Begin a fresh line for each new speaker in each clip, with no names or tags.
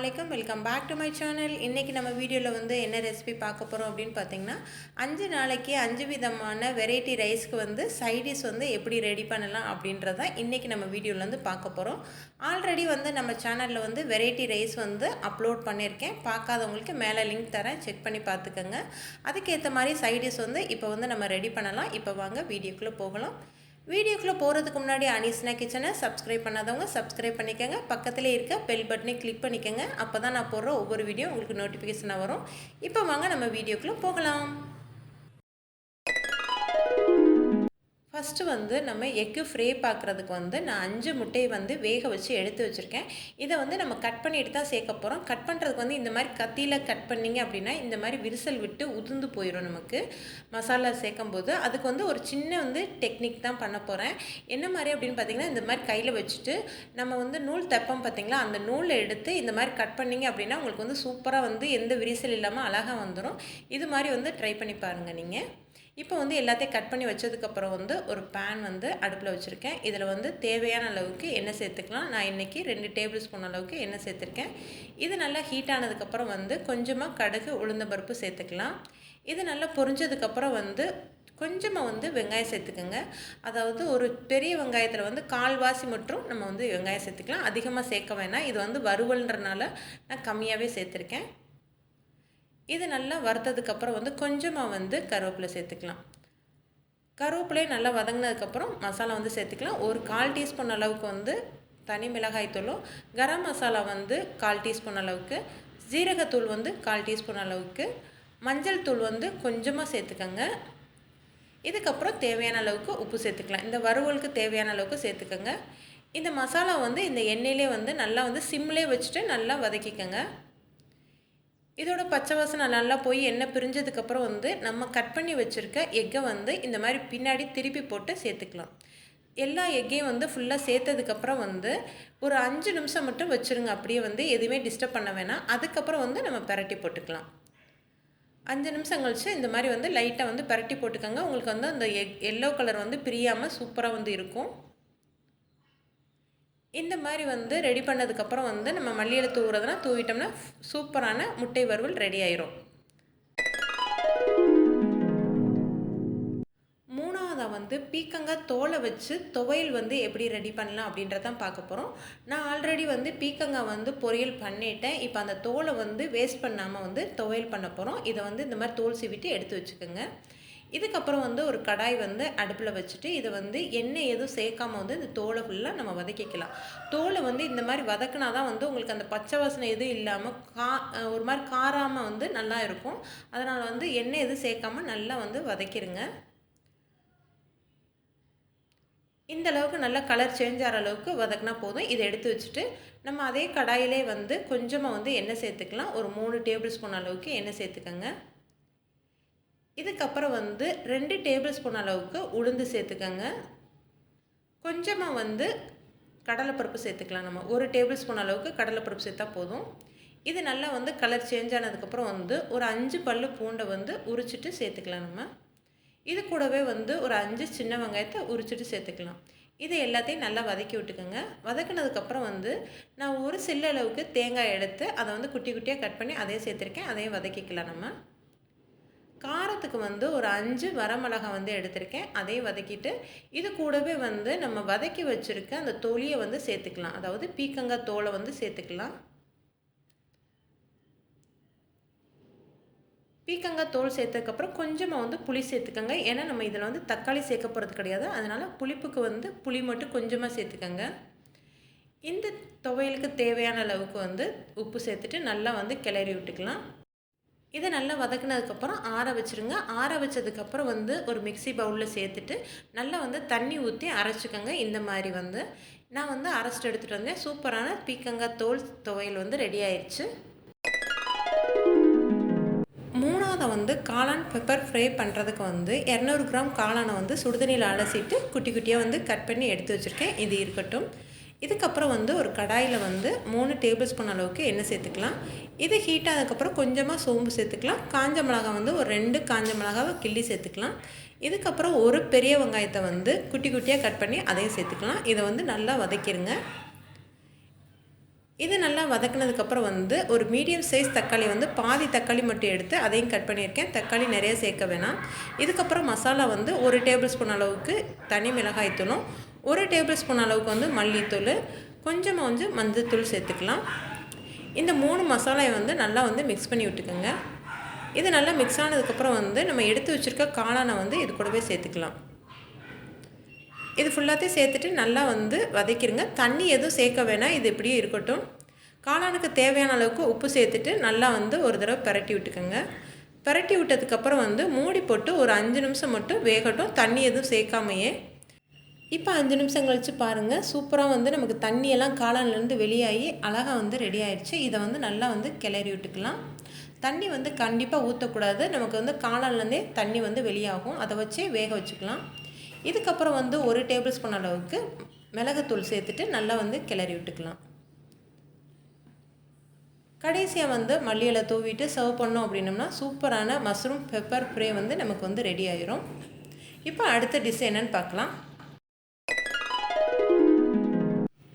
அஸ்ஸலாமுஅலைக்கும் welcome back to my channel. இன்றைக்கி நம்ம வீடியோவில் வந்து என்ன ரெசிபி பார்க்க போகிறோம் அப்படின்னு பார்த்தீங்கன்னா 5 நாளைக்கு 5 விதமான வெரைட்டி ரைஸ்க்கு வந்து சைடிஷ் வந்து எப்படி ரெடி பண்ணலாம் அப்படின்றத இன்றைக்கி நம்ம வீடியோவில் வந்து பார்க்க போகிறோம். ஆல்ரெடி வந்து நம்ம சேனலில் வந்து வெரைட்டி ரைஸ் வந்து அப்லோட் பண்ணியிருக்கேன். பார்க்காதவங்களுக்கு மேலே லிங்க் தரேன், செக் பண்ணி பார்த்துக்கோங்க. அதுக்கேற்ற மாதிரி சைடிஷ் வந்து இப்போ வந்து நம்ம ரெடி பண்ணலாம். இப்போ வாங்க வீடியோக்குள்ளே போகலாம். வீடியோக்குள்ளே போகிறதுக்கு முன்னாடி அனீஸ்னா கிச்சனை சப்ஸ்கிரைப் பண்ணாதவங்க சப்ஸ்கிரைப் பண்ணிக்கோங்க. பக்கத்தில் இருக்க பெல் பட்டனை கிளிக் பண்ணிக்கோங்க. அப்போ தான் நான் போடுற ஒவ்வொரு வீடியோ உங்களுக்கு நோட்டிஃபிகேஷனாக வரும். இப்போ வாங்க நம்ம வீடியோக்குள்ளே போகலாம். ஃபஸ்ட்டு வந்து நம்ம எக்கு ஃப்ரை பார்க்குறதுக்கு வந்து நான் 5 முட்டையை வந்து வேக வச்சு எடுத்து வச்சுருக்கேன். இதை வந்து நம்ம கட் பண்ணிட்டு தான் சேர்க்க போகிறோம். கட் பண்ணுறதுக்கு வந்து இந்த மாதிரி கத்தியில் கட் பண்ணிங்க அப்படின்னா இந்த மாதிரி விரிசல் விட்டு உதிர்ந்து போயிடும். நமக்கு மசாலா சேர்க்கும் போது அதுக்கு வந்து ஒரு சின்ன வந்து டெக்னிக் தான் பண்ண போகிறேன். என்ன மாதிரி அப்படின்னு பார்த்திங்கன்னா, இந்த மாதிரி கையில் வச்சுட்டு நம்ம வந்து நூல் தைப்போம் பார்த்திங்களா, அந்த நூலை எடுத்து இந்த மாதிரி கட் பண்ணிங்க அப்படின்னா உங்களுக்கு வந்து சூப்பராக வந்து எந்த விரிசல் இல்லாமல் அழகாக வந்துடும். இது மாதிரி வந்து ட்ரை பண்ணி பாருங்கள் நீங்கள். இப்போ வந்து எல்லாத்தையும் கட் பண்ணி வச்சதுக்கப்புறம் வந்து ஒரு பேன் வந்து அடுப்பில் வச்சுருக்கேன். இதில் வந்து தேவையான அளவுக்கு எண்ணெய் சேர்த்துக்கலாம். நான் இன்றைக்கி 2 டேபிள் ஸ்பூன் அளவுக்கு எண்ணெய் சேர்த்துருக்கேன். இது நல்லா ஹீட் ஆனதுக்கப்புறம் வந்து கொஞ்சமாக கடுகு உளுந்தம்பருப்பு சேர்த்துக்கலாம். இது நல்லா பொரிஞ்சதுக்கப்புறம் வந்து கொஞ்சமாக வந்து வெங்காயம் சேர்த்துக்கோங்க. அதாவது ஒரு பெரிய வெங்காயத்தில் வந்து கால்வாசி மட்டும் நம்ம வந்து வெங்காயம் சேர்த்துக்கலாம். அதிகமாக சேர்க்க வேணாம். இது வந்து வறுவல்ன்றனால நான் கம்மியாகவே சேர்த்துருக்கேன். இது நல்லா வறுத்ததுக்கப்புறம் வந்து கொஞ்சமாக வந்து கருவேப்பிலை சேர்த்துக்கலாம். கருவேப்பிலையை நல்லா வதங்கினதுக்கப்புறம் மசாலா வந்து சேர்த்துக்கலாம். ஒரு 1/4 டீஸ்பூன் அளவுக்கு வந்து தனி மிளகாய் தூளும், கரம் மசாலா வந்து 1/4 டீஸ்பூன் அளவுக்கு, ஜீரகத்தூள் வந்து 1/4 டீஸ்பூன் அளவுக்கு, மஞ்சள் தூள் வந்து கொஞ்சமாக சேர்த்துக்கோங்க. இதுக்கப்புறம் தேவையான அளவுக்கு உப்பு சேர்த்துக்கலாம். இந்த வறுவலுக்கு தேவையான அளவுக்கு சேர்த்துக்கோங்க. இந்த மசாலா வந்து இந்த எண்ணெயிலே வந்து நல்லா வந்து சிம்லே வச்சுட்டு நல்லா வதக்கிக்கோங்க. இதோட பச்சை வாசனை நல்லா போய் எண்ணெய் பிரிஞ்சதுக்கப்புறம் வந்து நம்ம கட் பண்ணி வச்சுருக்க எக்கை வந்து இந்த மாதிரி பின்னாடி திருப்பி போட்டு சேர்த்துக்கலாம். எல்லா எக்கையும் வந்து ஃபுல்லாக சேர்த்ததுக்கப்புறம் வந்து ஒரு 5 நிமிஷம் மட்டும் வச்சுருங்க. அப்படியே வந்து எதுவுமே டிஸ்டர்ப் பண்ண வேணாம். அதுக்கப்புறம் வந்து நம்ம பிரட்டி போட்டுக்கலாம். 5 நிமிஷம் கழிச்சு இந்த மாதிரி வந்து லைட்டாக வந்து பிரட்டி போட்டுக்கோங்க. உங்களுக்கு வந்து அந்த எல்லோ கலர் வந்து பிரியாமல் சூப்பராக வந்து இருக்கும். இந்த மாதிரி வந்து ரெடி பண்ணதுக்கப்புறம் வந்து நம்ம மல்லியில் தூவுறதுனா தூவிட்டோம்னா சூப்பரான முட்டை வறுவல் ரெடி ஆயிரும். மூணாவதாக வந்து பீக்கங்காய் தோலை வச்சு துவையல் வந்து எப்படி ரெடி பண்ணலாம் அப்படின்றதான் பார்க்க போகிறோம். நான் ஆல்ரெடி வந்து பீக்கங்காய் வந்து பொரியல் பண்ணிட்டேன். இப்போ அந்த தோலை வந்து வேஸ்ட் பண்ணாமல் வந்து துவையல் பண்ண போகிறோம். இதை வந்து இந்த மாதிரி தோல் சீவிட்டு எடுத்து வச்சுக்கோங்க. இதுக்கப்புறம் வந்து ஒரு கடாய் வந்து அடுப்பில் வச்சுட்டு இதை வந்து எண்ணெய் எதுவும் சேர்க்காமல் வந்து இந்த தோலை ஃபுல்லாக நம்ம வதக்கிக்கலாம். தோலை வந்து இந்த மாதிரி வதக்கினா தான் வந்து உங்களுக்கு அந்த பச்சை வாசனை எதுவும் இல்லாமல் ஒரு மாதிரி காராமல் வந்து நல்லா இருக்கும். அதனால் வந்து எண்ணெய் எதுவும் சேர்க்காமல் நல்லா வந்து வதக்கிடுங்க. இந்த அளவுக்கு நல்லா கலர் சேஞ்ச் ஆகிற அளவுக்கு வதக்கினா போதும். இதை எடுத்து வச்சுட்டு நம்ம அதே கடாயிலே வந்து கொஞ்சமாக வந்து எண்ணெய் சேர்த்துக்கலாம். ஒரு 3 டேபிள் ஸ்பூன் அளவுக்கு எண்ணெய் சேர்த்துக்கோங்க. இதுக்கப்புறம் வந்து 2 டேபிள் ஸ்பூன் அளவுக்கு உளுந்து சேர்த்துக்கோங்க. கொஞ்சமாக வந்து கடலைப்பருப்பு சேர்த்துக்கலாம். நம்ம 1 டேபிள் ஸ்பூன் அளவுக்கு கடலைப்பருப்பு சேர்த்தா போதும். இது நல்லா வந்து கலர் சேஞ்ச் ஆனதுக்கப்புறம் வந்து ஒரு 5 பல்லு பூண்டை வந்து உரிச்சிட்டு சேர்த்துக்கலாம். நம்ம இது கூடவே வந்து ஒரு 5 சின்ன வெங்காயத்தை உரிச்சிட்டு சேர்த்துக்கலாம். இது எல்லாத்தையும் நல்லா வதக்கி விட்டுக்கோங்க. வதக்கினதுக்கப்புறம் வந்து நான் ஒரு சில்லு அளவுக்கு தேங்காய் எடுத்து அதை வந்து குட்டி குட்டியாக கட் பண்ணி அதையும் சேர்த்துருக்கேன். அதையும் வதக்கிக்கலாம். நம்ம காரத்துக்கு வந்து ஒரு 5 வரமிளகாய் வந்து எடுத்திருக்கேன். அதையும் வதக்கிட்டு இது கூடவே வந்து நம்ம வதக்கி வச்சுருக்க அந்த தோலியை வந்து சேர்த்துக்கலாம். அதாவது பீக்கங்காய் தோலை வந்து சேர்த்துக்கலாம். பீக்கங்காய் தோல் சேர்த்ததுக்கப்புறம் கொஞ்சமாக வந்து புளி சேர்த்துக்கோங்க. ஏன்னா நம்ம இதில் வந்து தக்காளி சேர்க்க போகிறது கிடையாது. அதனால் புளிப்புக்கு வந்து புளி மட்டும் கொஞ்சமாக சேர்த்துக்கோங்க. இந்த துவையலுக்கு தேவையான அளவுக்கு வந்து உப்பு சேர்த்துட்டு நல்லா வந்து கிளறி விட்டுக்கலாம். இதை நல்லா வதக்கினதுக்கப்புறம் ஆற வச்சுருங்க. ஆற வச்சதுக்கப்புறம் வந்து ஒரு மிக்சி பவுலில் சேர்த்துட்டு நல்லா வந்து தண்ணி ஊற்றி அரைச்சிக்கோங்க. இந்த மாதிரி வந்து நான் வந்து அரைச்சிட்டு எடுத்துகிட்டு வந்தேன். சூப்பரான பீக்கங்காய் தோல் துவையல் வந்து ரெடி ஆயிடுச்சு. மூணாவது வந்து காளான் பெப்பர் ஃப்ரை பண்ணுறதுக்கு வந்து 200 கிராம் காளானை வந்து சுடுதண்ணியில் அலசிட்டு குட்டி குட்டியாக வந்து கட் பண்ணி எடுத்து வச்சுருக்கேன். இது இருக்கட்டும். இதுக்கப்புறம் வந்து ஒரு கடாயில் வந்து 3 டேபிள் ஸ்பூன் அளவுக்கு எண்ணெய் சேர்த்துக்கலாம். இது ஹீட் ஆனதுக்கப்புறம் கொஞ்சமாக சோம்பு சேர்த்துக்கலாம். காஞ்ச மிளகாய் வந்து ஒரு 2 காஞ்ச மிளகாவை கிள்ளி சேர்த்துக்கலாம். இதுக்கப்புறம் ஒரு பெரிய வெங்காயத்தை வந்து குட்டி குட்டியாக கட் பண்ணி அதையும் சேர்த்துக்கலாம். இதை வந்து நல்லா வதக்கிடுங்க. இது நல்லா வதக்குனதுக்கப்புறம் வந்து ஒரு மீடியம் சைஸ் தக்காளி வந்து பாதி தக்காளி மட்டும் எடுத்து அதையும் கட் பண்ணியிருக்கேன். தக்காளி நிறைய சேர்க்க வேணாம். இதுக்கப்புறம் மசாலா வந்து 1 டேபிள் ஸ்பூன் அளவுக்கு தனி மிளகாய் தூளும், 1 டேபிள் ஸ்பூன் அளவுக்கு வந்து மல்லித்தூள், கொஞ்சமாக வந்து மஞ்சள்தூள் சேர்த்துக்கலாம். இந்த 3 மசாலாயை வந்து நல்லா வந்து மிக்ஸ் பண்ணி விட்டுக்கோங்க. இது நல்லா மிக்ஸ் ஆனதுக்கப்புறம் வந்து நம்ம எடுத்து வச்சுருக்க காளானை வந்து இது கூடவே சேர்த்துக்கலாம். இது ஃபுல்லாத்தையும் சேர்த்துட்டு நல்லா வந்து வதக்கிடுங்க. தண்ணி எதுவும் சேர்க்க வேணாம், இது இப்படியே இருக்கட்டும். காளானுக்கு தேவையான அளவுக்கு உப்பு சேர்த்துட்டு நல்லா வந்து ஒரு தடவை பிரட்டி விட்டுக்கோங்க. பிரட்டி விட்டதுக்கப்புறம் வந்து மூடி போட்டு ஒரு 5 நிமிஷம் மட்டும் வேகட்டும், தண்ணி எதுவும் சேர்க்காமையே. இப்போ 5 நிமிஷம் கழித்து பாருங்கள், சூப்பராக வந்து நமக்கு தண்ணியெல்லாம் காளான்லேருந்து வெளியாகி அழகாக வந்து ரெடி ஆயிடுச்சு. இதை வந்து நல்லா வந்து கிளறி விட்டுக்கலாம். தண்ணி வந்து கண்டிப்பாக ஊற்றக்கூடாது, நமக்கு வந்து காளான்லேருந்தே தண்ணி வந்து வெளியாகும். அதை வச்சே வேக வச்சுக்கலாம். இதுக்கப்புறம் வந்து 1 டேபிள் ஸ்பூன் அளவுக்கு மிளகுத்தூள் சேர்த்துட்டு நல்லா வந்து கிளறி விட்டுக்கலாம். கடைசியாக வந்து மல்லி இலை தூவிட்டு சர்வ் பண்ணோம் அப்படின்னோம்னா சூப்பரான மஷ்ரூம் பெப்பர் ஃப்ரை வந்து நமக்கு வந்து ரெடி ஆயிரும். இப்போ அடுத்த டிஷ் என்னன்னு பார்க்கலாம்.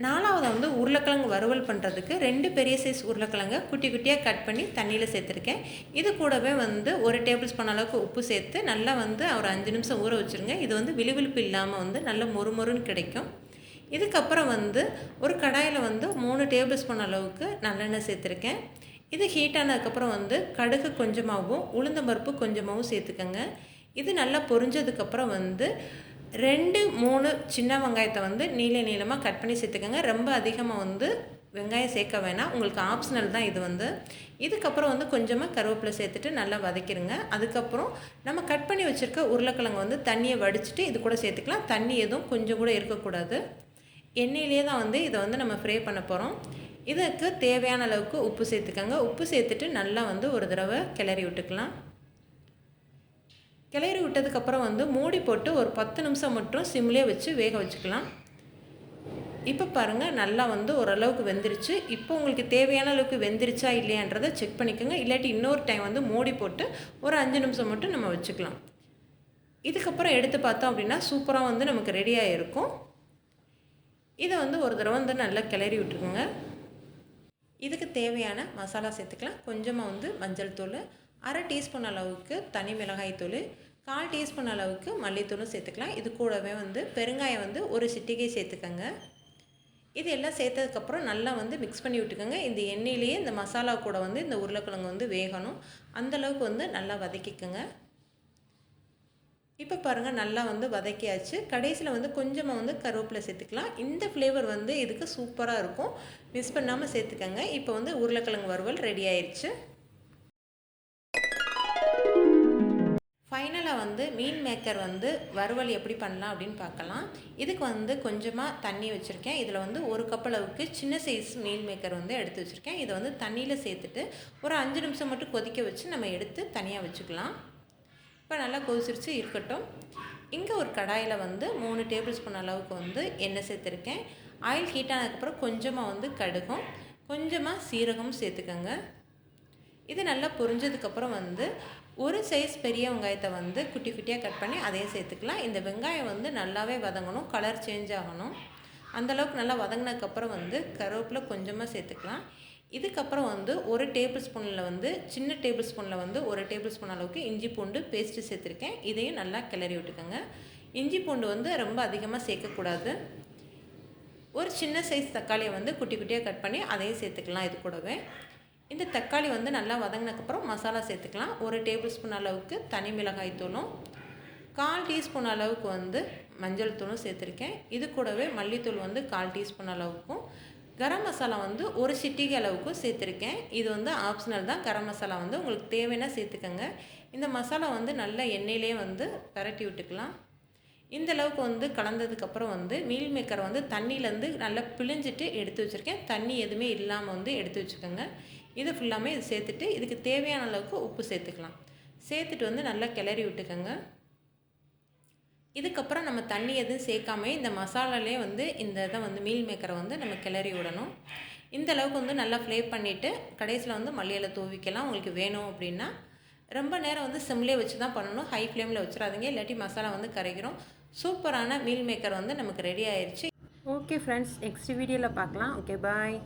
நாலாவது வந்து உருளைக்கிழங்கு வறுவல் பண்ணுறதுக்கு 2 பெரிய சைஸ் உருளைக்கிழங்கை குட்டி குட்டியாக கட் பண்ணி தண்ணியில் சேர்த்துருக்கேன். இது கூடவே வந்து 1 டேபிள் ஸ்பூன் அளவுக்கு உப்பு சேர்த்து நல்லா வந்து ஒரு 5 நிமிஷம் ஊற வச்சுருங்க. இது வந்து விழுவிழுப்பு இல்லாமல் வந்து நல்ல மொறுமொறுன்னு கிடைக்கும். இதுக்கப்புறம் வந்து ஒரு கடாயில் வந்து 3 டேபிள் ஸ்பூன் அளவுக்கு நல்லெண்ணெய் சேர்த்துருக்கேன். இது ஹீட் ஆனதுக்கப்புறம் வந்து கடுகு கொஞ்சமாகவும் உளுந்தம்பருப்பு கொஞ்சமாகவும் சேர்த்துக்கோங்க. இது நல்லா பொரிஞ்சதுக்கப்புறம் வந்து 2-3 சின்ன வெங்காயத்தை வந்து நீளமாக கட் பண்ணி சேர்த்துக்கோங்க. ரொம்ப அதிகமாக வந்து வெங்காயம் சேர்க்க வேணாம், உங்களுக்கு ஆப்ஷனல் தான் இது வந்து. இதுக்கப்புறம் வந்து கொஞ்சமாக கருவேப்பிலை சேர்த்துட்டு நல்லா வதக்கிடுங்க. அதுக்கப்புறம் நம்ம கட் பண்ணி வச்சுருக்க உருளைக்கிழங்கு வந்து தண்ணியை வடிச்சிட்டு இது கூட சேர்த்துக்கலாம். தண்ணி எதுவும் கொஞ்சம் கூட இருக்கக்கூடாது. எண்ணெயிலே தான் வந்து இதை வந்து நம்ம ஃப்ரை பண்ண போகிறோம். இதுக்கு தேவையான அளவுக்கு உப்பு சேர்த்துக்கோங்க. உப்பு சேர்த்துட்டு நல்லா வந்து ஒரு தடவை கிளறி விட்டுக்கலாம். கிளறி விட்டதுக்கப்புறம் வந்து மூடி போட்டு ஒரு 10 நிமிஷம் மட்டும் சிம்லேயே வச்சு வேக வச்சுக்கலாம். இப்போ பாருங்கள், நல்லா வந்து ஓரளவுக்கு வெந்துருச்சு. இப்போ உங்களுக்கு தேவையான அளவுக்கு வெந்துருச்சா இல்லையான்றதை செக் பண்ணிக்கோங்க. இல்லாட்டி இன்னொரு டைம் வந்து மூடி போட்டு ஒரு 5 நிமிஷம் மட்டும் நம்ம வச்சுக்கலாம். இதுக்கப்புறம் எடுத்து பார்த்தோம் அப்படின்னா சூப்பராக வந்து நமக்கு ரெடியாக இருக்கும். இதை வந்து ஒரு தடவை வந்து நல்லா கிளறி விட்டுருக்குங்க. இதுக்கு தேவையான மசாலா சேர்த்துக்கலாம். கொஞ்சமாக வந்து மஞ்சள் தூள், 1/2 டீஸ்பூன் அளவுக்கு தனி மிளகாய் தூள், 1/4 டீஸ்பூன் அளவுக்கு மல்லித்தூளும் சேர்த்துக்கலாம். இது கூடவே வந்து பெருங்காயம் வந்து ஒரு சிட்டிகை சேர்த்துக்கோங்க. இது எல்லாம் சேர்த்ததுக்கப்புறம் நல்லா வந்து மிக்ஸ் பண்ணி விட்டுக்கோங்க. இந்த எண்ணெயிலேயே இந்த மசாலா கூட வந்து இந்த உருளைக்கிழங்கு வந்து வேகணும். அந்தளவுக்கு வந்து நல்லா வதக்கிக்கோங்க. இப்போ பாருங்கள், நல்லா வந்து வதக்கியாச்சு. கடைசியில் வந்து கொஞ்சமாக வந்து கருவேப்பிலை சேர்த்துக்கலாம். இந்த ஃப்ளேவர் வந்து இதுக்கு சூப்பராக இருக்கும், மிஸ் பண்ணாமல் சேர்த்துக்கோங்க. இப்போ வந்து உருளைக்கிழங்கு வறுவல் ரெடி ஆயிடுச்சு. ஃபைனலாக வந்து மீன் மேக்கர் வந்து வறுவல் எப்படி பண்ணலாம் அப்படின்னு பார்க்கலாம். இதுக்கு வந்து கொஞ்சமாக தண்ணி வச்சுருக்கேன். இதில் வந்து 1 கப் அளவுக்கு சின்ன சைஸ் மீன் மேக்கர் வந்து எடுத்து வச்சுருக்கேன். இதை வந்து தண்ணியில் சேர்த்துட்டு ஒரு 5 நிமிஷம் மட்டும் கொதிக்க வச்சு நம்ம எடுத்து தனியாக வச்சுக்கலாம். இப்போ நல்லா கொதிச்சிருச்சு, இருக்கட்டும். இங்கே ஒரு கடாயில் வந்து 3 டேபிள் ஸ்பூன் அளவுக்கு வந்து எண்ணெய் சேர்த்துருக்கேன். ஆயில் ஹீட் ஆனதுக்கப்புறம் கொஞ்சமாக வந்து கடுகும் கொஞ்சமாக சீரகமும் சேர்த்துக்கோங்க. இது நல்லா பொரிஞ்சதுக்கப்புறம் வந்து ஒரு சைஸ் பெரிய வெங்காயத்தை வந்து குட்டி குட்டியாக கட் பண்ணி அதையும் சேர்த்துக்கலாம். இந்த வெங்காயம் வந்து நல்லாவே வதங்கணும், கலர் சேஞ்ச் ஆகணும். அந்தளவுக்கு நல்லா வதங்கினதுக்கப்புறம் வந்து கருவேப்பிலை கொஞ்சமாக சேர்த்துக்கலாம். இதுக்கப்புறம் வந்து 1 டேபிள் ஸ்பூனில் வந்து சின்ன டேபிள் ஸ்பூனில் வந்து 1 டேபிள் ஸ்பூன் அளவுக்கு இஞ்சி பூண்டு பேஸ்ட்டு சேர்த்துருக்கேன். இதையும் நல்லா கிளறி விட்டுக்கோங்க. இஞ்சி பூண்டு வந்து ரொம்ப அதிகமாக சேர்க்கக்கூடாது. ஒரு சின்ன சைஸ் தக்காளியை வந்து குட்டி குட்டியாக கட் பண்ணி அதையும் சேர்த்துக்கலாம். இது கூடவே இந்த தக்காளி வந்து நல்லா வதங்கினதுக்கப்புறம் மசாலா சேர்த்துக்கலாம். 1 டேபிள் ஸ்பூன் அளவுக்கு தனி மிளகாய் தூளும், 1/4 டீஸ்பூன் அளவுக்கு வந்து மஞ்சள் தூளும் சேர்த்துருக்கேன். இது கூடவே மல்லித்தூள் வந்து 1/4 டீஸ்பூன் அளவுக்கும், கரம் மசாலா வந்து ஒரு சிட்டிகை அளவுக்கும் சேர்த்துருக்கேன். இது வந்து ஆப்ஷனல் தான். கரம் மசாலா வந்து உங்களுக்கு தேவைன்னா சேர்த்துக்கோங்க. இந்த மசாலா வந்து நல்லா எண்ணெயிலே வந்து பரட்டி விட்டுக்கலாம். இந்த அளவுக்கு வந்து கலந்ததுக்கப்புறம் வந்து மீல் மேக்கரை வந்து தண்ணியிலேருந்து நல்லா பிழிஞ்சிட்டு எடுத்து வச்சுருக்கேன். தண்ணி எதுவுமே இல்லாமல் வந்து எடுத்து வச்சுக்கோங்க. இது ஃபுல்லாமே இது சேர்த்துட்டு இதுக்கு தேவையான அளவுக்கு உப்பு சேர்த்துக்கலாம். சேர்த்துட்டு வந்து நல்லா கிளறி விட்டுக்கோங்க. இதுக்கப்புறம் நம்ம தண்ணி எதுவும் சேர்க்காம இந்த மசாலாலே வந்து இந்த இதை வந்து மீல் மேக்கரை வந்து நம்ம கிளறி விடணும். இந்த அளவுக்கு வந்து நல்லா ஃப்ளே பண்ணிவிட்டு கடைசியில் வந்து மல்லி இலை தூவிக்கலாம். உங்களுக்கு வேணும் அப்படின்னா ரொம்ப நேரம் வந்து சிம்லேயே வச்சு தான் பண்ணணும், ஹை ஃப்ளேமில் வச்சிடாதீங்க, இல்லாட்டி மசாலா வந்து கரைக்கிறோம். சூப்பரான மீல் மேக்கர் வந்து நமக்கு ரெடி ஆயிடுச்சு. ஓகே ஃப்ரெண்ட்ஸ், நெக்ஸ்ட் வீடியோவில் பார்க்கலாம். ஓகே, பாய்.